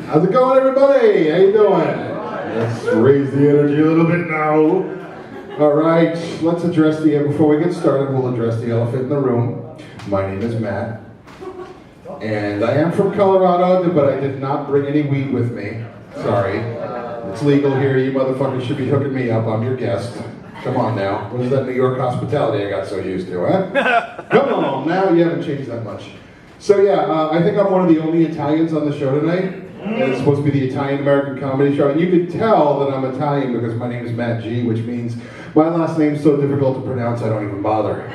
How's it going, everybody? How you doing? Let's raise the energy a little bit now. All right, let's address before we get started, we'll address the elephant in the room. My name is Matt, and I am from Colorado, but I did not bring any weed with me. Sorry. It's legal here. You motherfuckers should be hooking me up. I'm your guest. Come on now. What is that New York hospitality I got so used to, huh? Come on now. You haven't changed that much. So yeah, I think I'm one of the only Italians on the show tonight. And it's supposed to be the Italian-American comedy show. And you can tell that I'm Italian because my name is Matt G, which means my last name's so difficult to pronounce I don't even bother.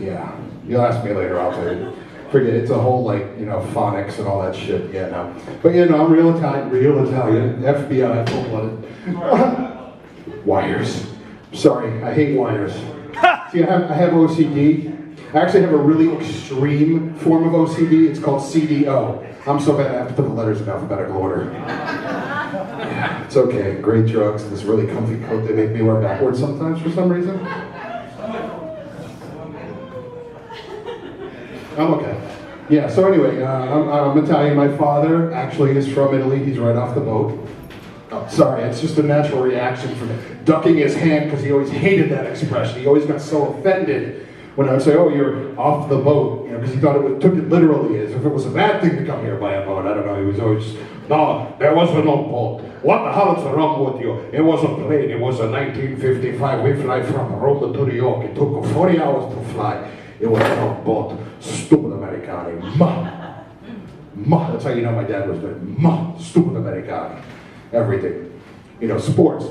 Yeah. You'll ask me later, I'll tell you. Forget it. It's a whole, phonics and all that shit. Yeah, no. But, I'm real Italian. FBI, full-blooded. Wires. Sorry, I hate wires. See, I have OCD. I actually have a really extreme form of OCD. It's called CDO. I'm so bad I have to put the letters in alphabetical order. Yeah, it's okay. Great drugs and this really comfy coat they make me wear backwards sometimes for some reason. I'm okay. Yeah, so anyway, I'm Italian. My father actually is from Italy. He's right off the boat. Oh, sorry, it's just a natural reaction from ducking his hand because he always hated that expression. He always got so offended when I would say, "Oh, you're off the boat," because he thought took it literally as if it was a bad thing to come here by a boat. I don't know. He was always, "No, there was no boat. What the hell is wrong with you? It was a plane. It was a 1955. We fly from Rome to New York. It took 40 hours to fly. It was no boat. Stupid Americani. Ma. That's how you know my dad was good. Ma. Stupid Americani. Everything. Sports.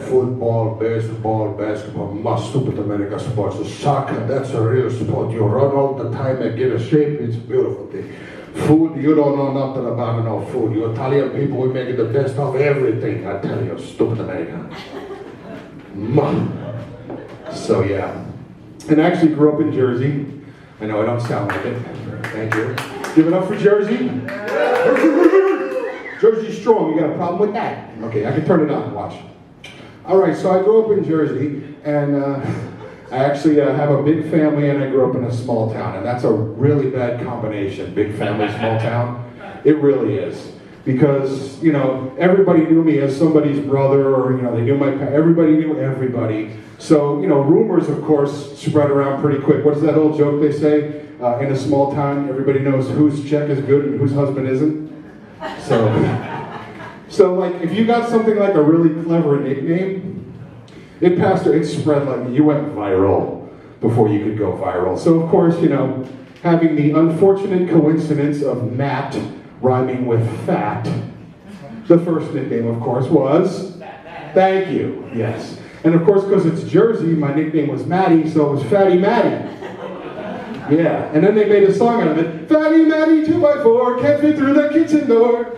Football, baseball, basketball. Ma. Stupid American sports. Soccer. That's a real sport. You run all the time and get a shape. It's a beautiful thing. Food. You don't know nothing about no food. You Italian people, we make the best of everything. I tell you, stupid American. Ma. So yeah. And I actually grew up in Jersey. I know I don't sound like it. Thank you. Give it up for Jersey. Jersey's strong. You got a problem with that? Okay, I can turn it on. Watch. All right, so I grew up in Jersey, and I actually have a big family, and I grew up in a small town, and that's a really bad combination. Big family, small town. It really is. Because, everybody knew me as somebody's brother, or, they knew everybody knew everybody. So, rumors, of course, spread around pretty quick. What is that old joke they say? In a small town, everybody knows whose check is good and whose husband isn't. So if you got something like a really clever nickname, it spread like you went viral before you could go viral. So, of course, having the unfortunate coincidence of Matt rhyming with fat, the first nickname, of course, was Thank You, yes. And of course, because it's Jersey, my nickname was Matty, so it was Fatty Matty. Yeah, and then they made a song out of it. Fatty Matty 2x4 can't fit through the kitchen door.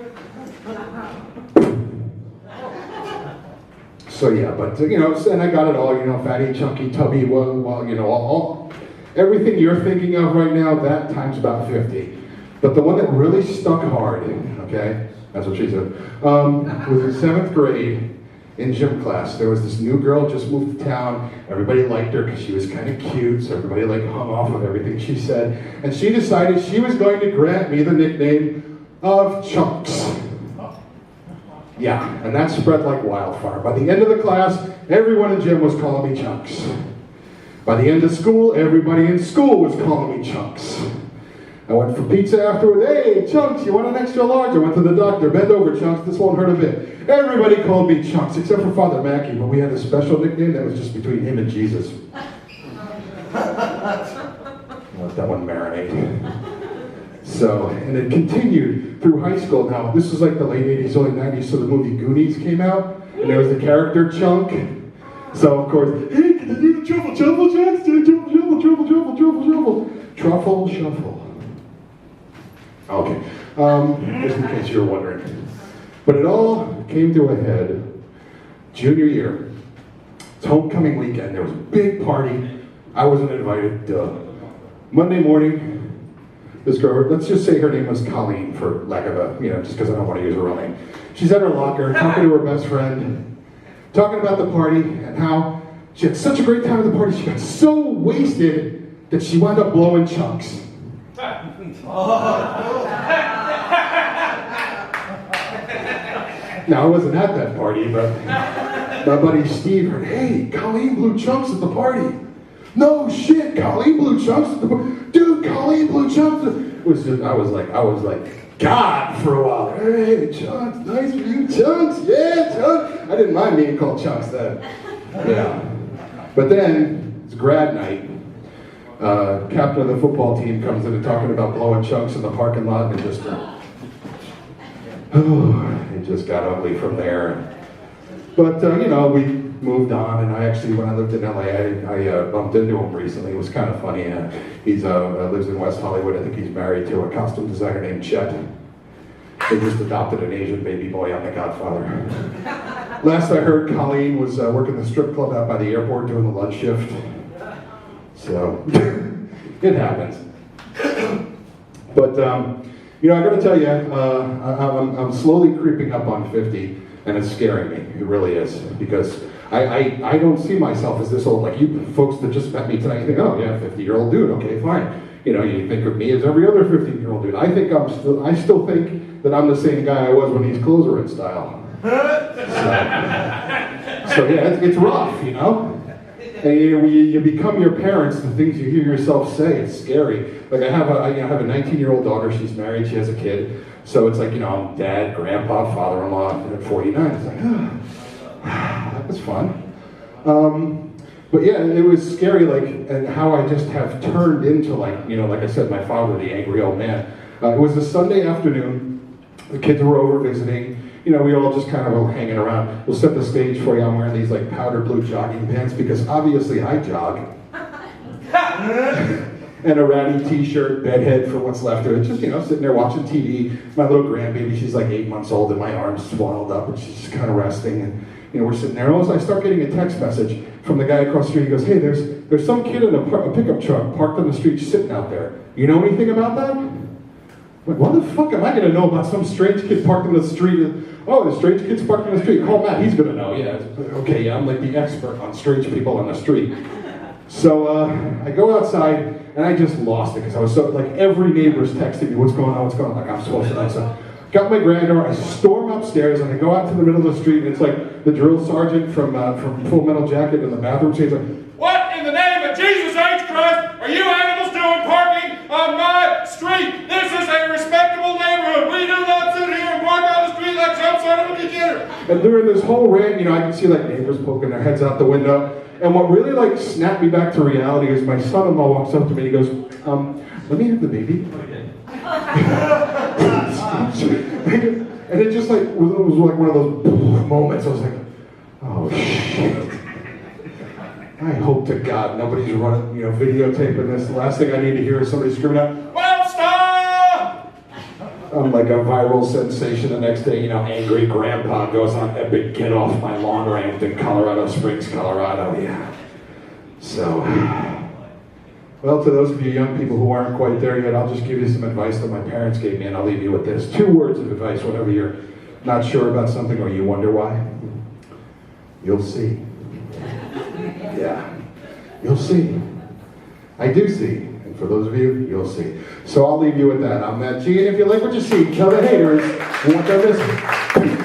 So yeah, but and I got it all, fatty, chunky, tubby, all everything you're thinking of right now, that times about 50. But the one that really stuck hard, okay, that's what she said, was in 7th grade. In gym class, there was this new girl just moved to town. Everybody liked her because she was kind of cute, so everybody hung off of everything she said. And she decided she was going to grant me the nickname of Chunks. Yeah, and that spread like wildfire. By the end of the class, everyone in gym was calling me Chunks. By the end of school, everybody in school was calling me Chunks. I went for pizza afterward. Hey, Chunks, you want an extra large? I went to the doctor. Bend over, Chunks. This won't hurt a bit. Everybody called me Chunks, except for Father Mackey, but we had a special nickname that was just between him and Jesus. Let that one marinate. So, and it continued through high school. Now, this was like the late 80s, early 90s, so the movie Goonies came out, and there was the character Chunk. So, of course, hey, can you do the truffle shuffle, Chunks? Truffle shuffle. Okay, just in case you were wondering. But it all came to a head junior year. It's homecoming weekend. There was a big party. I wasn't invited. Monday morning, this girl, let's just say her name was Colleen for lack of a, just because I don't want to use her real name. She's at her locker talking to her best friend, talking about the party and how she had such a great time at the party. She got so wasted that she wound up blowing Chunks. Now, I wasn't at that party, but my buddy Steve heard, hey, Colleen blew chunks at the party. No shit, Colleen blew chunks at the party. Dude, Colleen blew chunks. I was like, God, for a while. Hey, Chunks, nice for you, Chunks. Yeah, Chunks. I didn't mind being called Chunks then. Yeah. But then, it's grad night. Captain of the football team comes in and talking about blowing chunks in the parking lot, and it just got ugly from there. But, we moved on, and when I lived in LA, I bumped into him recently. It was kind of funny. He lives in West Hollywood. I think he's married to a costume designer named Chet. They just adopted an Asian baby boy. I'm the godfather. Last I heard, Colleen was working the strip club out by the airport doing the lunch shift. So, it happens. But, I gotta tell you, I'm slowly creeping up on 50, and it's scaring me. It really is, because I don't see myself as this old. Like you folks that just met me tonight, you think, oh yeah, 50-year-old dude, okay, fine. You think of me as every other 50-year-old dude. I still think that I'm the same guy I was when these clothes were in style. So yeah, it's rough, And you become your parents, the things you hear yourself say, it's scary. Like I have a 19-year-old daughter, she's married, she has a kid. So it's like, I'm dad, grandpa, father-in-law at 49. It's like, that was fun. But yeah, it was scary, and how I just have turned into like I said, my father, the angry old man. It was a Sunday afternoon, the kids were over visiting. We all just kind of were hanging around. We'll set the stage for you. I'm wearing these like powder blue jogging pants because obviously I jog. And a ratty t-shirt, bedhead for what's left of it. Just, sitting there watching TV. My little grandbaby, she's like 8 months old and my arm's swaddled up and she's just kind of resting. And, we're sitting there. And I start getting a text message from the guy across the street. He goes, hey, there's some kid in a pickup truck parked on the street sitting out there. You know anything about that? Like, what the fuck am I going to know about some strange kid parked in the street? Oh, the strange kid's parked in the street. Call Matt, he's going to know. Yeah, okay, yeah, I'm like the expert on strange people on the street. So I go outside, and I just lost it, because I was so, like, every neighbor's texting me, what's going on, like, I'm supposed to know. So got my granddaughter, I storm upstairs, and I go out to the middle of the street, and it's like the drill sergeant from Full Metal Jacket in the bathroom. She's like, what in the name of Jesus H. Christ are you animals doing parking on my street? This is a respectable neighborhood. We do not sit here and park on the street like some sort of a degenerate. And during this whole rant, I can see like neighbors poking their heads out the window. And what really like snapped me back to reality is my son-in-law walks up to me and he goes, let me have the baby. And it just like was like one of those moments. I was like, oh shit. I hope to God nobody's running, videotaping this. The last thing I need to hear is somebody screaming out, well, stop! I'm like a viral sensation the next day. Angry grandpa goes on epic get off my lawn rant in Colorado Springs, Colorado. Yeah. So, well, to those of you young people who aren't quite there yet, I'll just give you some advice that my parents gave me, and I'll leave you with this. 2 words of advice whenever you're not sure about something or you wonder why. You'll see. Yeah, you'll see. I do see. And for those of you, you'll see. So I'll leave you with that. I'm Matt G. And if you like what you see, tell the haters what they're missing.